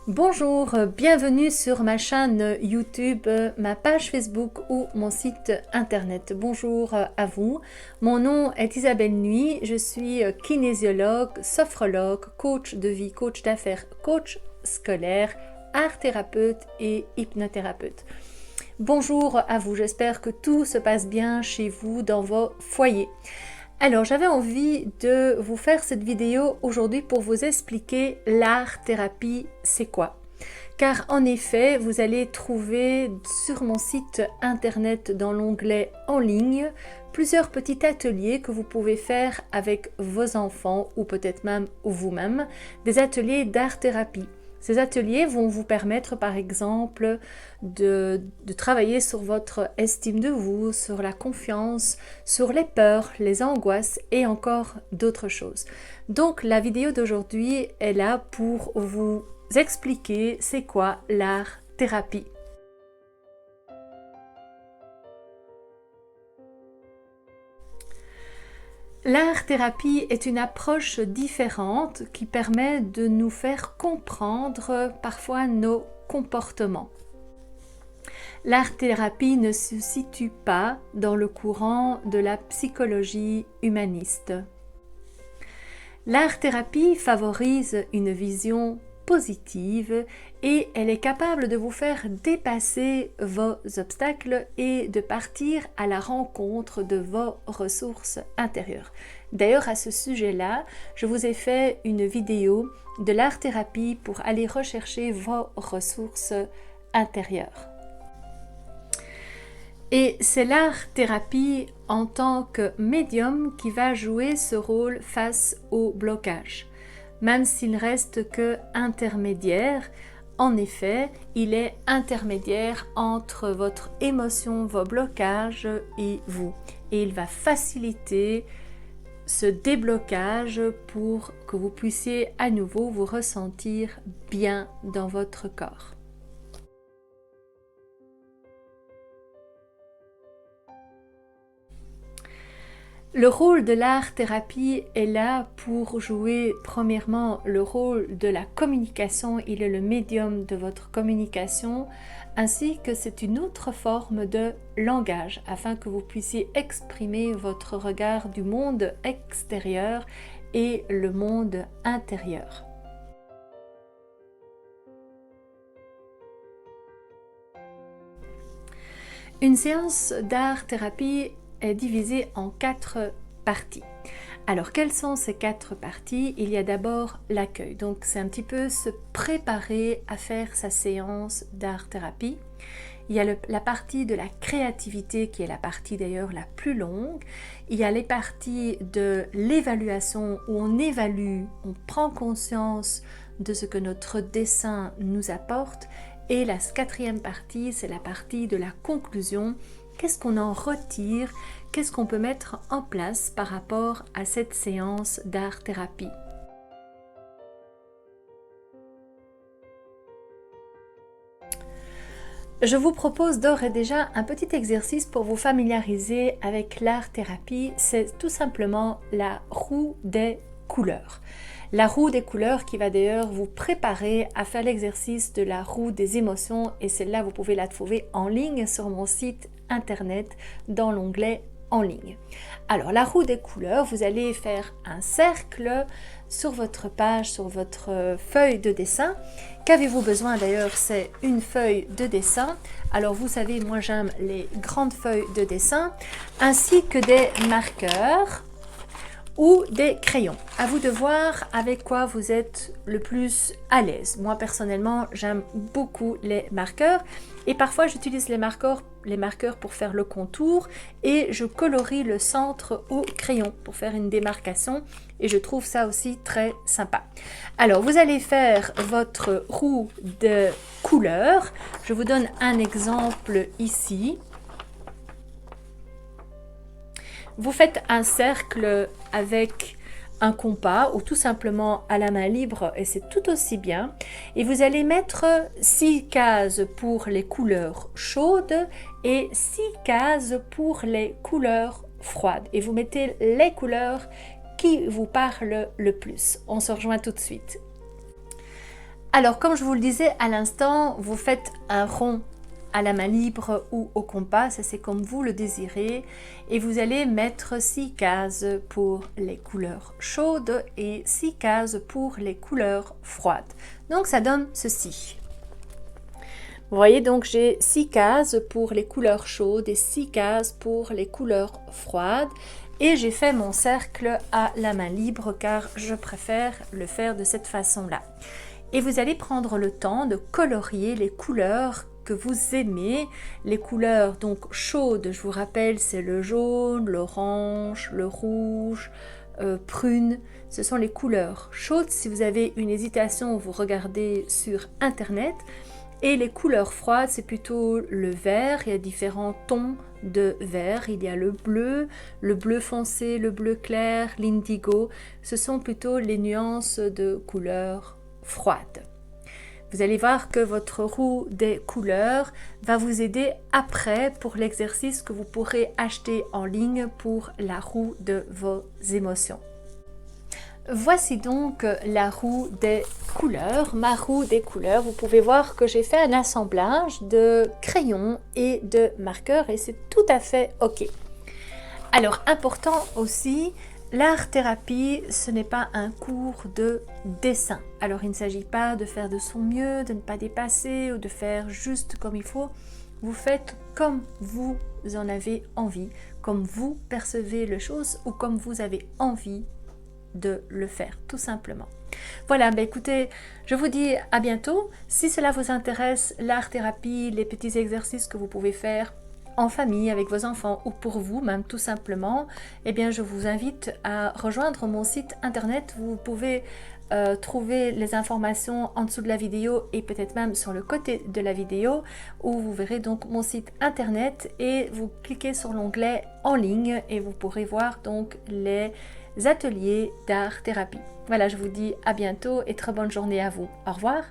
Bonjour, bienvenue sur ma chaîne YouTube, ma page Facebook ou mon site internet. Bonjour à vous, mon nom est Isabelle Nuit, je suis kinésiologue, sophrologue, coach de vie, coach d'affaires, coach scolaire, art thérapeute et hypnothérapeute. Bonjour à vous, j'espère que tout se passe bien chez vous dans vos foyers. Alors, j'avais envie de vous faire cette vidéo aujourd'hui pour vous expliquer l'art-thérapie, c'est quoi. Car en effet, vous allez trouver sur mon site internet dans l'onglet en ligne plusieurs petits ateliers que vous pouvez faire avec vos enfants ou peut-être même vous-même, des ateliers d'art-thérapie. Ces ateliers vont vous permettre par exemple de travailler sur votre estime de vous, sur la confiance, sur les peurs, les angoisses et encore d'autres choses. Donc la vidéo d'aujourd'hui est là pour vous expliquer c'est quoi l'art-thérapie. L'art-thérapie est une approche différente qui permet de nous faire comprendre parfois nos comportements. L'art-thérapie ne se situe pas dans le courant de la psychologie humaniste. L'art-thérapie favorise une vision positive et elle est capable de vous faire dépasser vos obstacles et de partir à la rencontre de vos ressources intérieures. D'ailleurs, à ce sujet-là, je vous ai fait une vidéo de l'art-thérapie pour aller rechercher vos ressources intérieures. Et c'est l'art-thérapie en tant que médium qui va jouer ce rôle face au blocage. Même s'il reste que intermédiaire, en effet, il est intermédiaire entre votre émotion, vos blocages et vous. Et il va faciliter ce déblocage pour que vous puissiez à nouveau vous ressentir bien dans votre corps. Le rôle de l'art-thérapie est là pour jouer premièrement le rôle de la communication, il est le médium de votre communication, ainsi que c'est une autre forme de langage afin que vous puissiez exprimer votre regard du monde extérieur et le monde intérieur. Une séance d'art-thérapie est divisée en 4 parties. Alors, quelles sont ces 4 parties? Il y a d'abord l'accueil. Donc, c'est un petit peu se préparer à faire sa séance d'art-thérapie. Il y a la partie de la créativité qui est la partie d'ailleurs la plus longue. Il y a les parties de l'évaluation où on évalue, on prend conscience de ce que notre dessin nous apporte. Et la 4e partie, c'est la partie de la conclusion. Qu'est-ce qu'on en retire? Qu'est-ce qu'on peut mettre en place par rapport à cette séance d'art-thérapie? Je vous propose d'ores et déjà un petit exercice pour vous familiariser avec l'art-thérapie. C'est tout simplement la roue des couleurs. La roue des couleurs qui va d'ailleurs vous préparer à faire l'exercice de la roue des émotions et celle-là vous pouvez la trouver en ligne sur mon site internet dans l'onglet en ligne. Alors la roue des couleurs, vous allez faire un cercle sur votre page, sur votre feuille de dessin. Qu'avez-vous besoin d'ailleurs? C'est une feuille de dessin. Alors vous savez, moi j'aime les grandes feuilles de dessin ainsi que des marqueurs ou des crayons. À vous de voir avec quoi vous êtes le plus à l'aise. Moi personnellement, j'aime beaucoup les marqueurs et parfois j'utilise les marqueurs pour faire le contour et je colorie le centre au crayon pour faire une démarcation et je trouve ça aussi très sympa. Alors vous allez faire votre roue de couleurs. Je vous donne un exemple ici. Vous faites un cercle avec un compas ou tout simplement à la main libre et c'est tout aussi bien. Et vous allez mettre 6 cases pour les couleurs chaudes et 6 cases pour les couleurs froides. Et vous mettez les couleurs qui vous parlent le plus. On se rejoint tout de suite. Alors, comme je vous le disais à l'instant, vous faites un rond à la main libre ou au compas, ça c'est comme vous le désirez, et vous allez mettre 6 cases pour les couleurs chaudes et 6 cases pour les couleurs froides. Donc ça donne ceci. Vous voyez, donc j'ai 6 cases pour les couleurs chaudes et 6 cases pour les couleurs froides. Et j'ai fait mon cercle à la main libre car je préfère le faire de cette façon-là. Et vous allez prendre le temps de colorier les couleurs que vous aimez. Les couleurs donc chaudes, je vous rappelle, c'est le jaune, l'orange, le rouge, prune. Ce sont les couleurs chaudes. Si vous avez une hésitation, vous regardez sur internet. Et les couleurs froides, c'est plutôt le vert. Il y a différents tons de vert. Il y a le bleu foncé, le bleu clair, l'indigo. Ce sont plutôt les nuances de couleurs froides. Vous allez voir que votre roue des couleurs va vous aider après pour l'exercice que vous pourrez acheter en ligne pour la roue de vos émotions. Voici donc la roue des couleurs, ma roue des couleurs. Vous pouvez voir que j'ai fait un assemblage de crayons et de marqueurs et c'est tout à fait ok. Alors, important aussi, l'art-thérapie, ce n'est pas un cours de dessin. Alors, il ne s'agit pas de faire de son mieux, de ne pas dépasser ou de faire juste comme il faut. Vous faites comme vous en avez envie, comme vous percevez les choses ou comme vous avez envie de le faire, tout simplement. Voilà, écoutez, je vous dis à bientôt. Si cela vous intéresse, l'art-thérapie, les petits exercices que vous pouvez faire en famille, avec vos enfants ou pour vous même tout simplement, eh bien je vous invite à rejoindre mon site internet. Vous pouvez trouver les informations en dessous de la vidéo et peut-être même sur le côté de la vidéo où vous verrez donc mon site internet et vous cliquez sur l'onglet en ligne et vous pourrez voir donc les ateliers d'art-thérapie. Voilà, je vous dis à bientôt et très bonne journée à vous. Au revoir.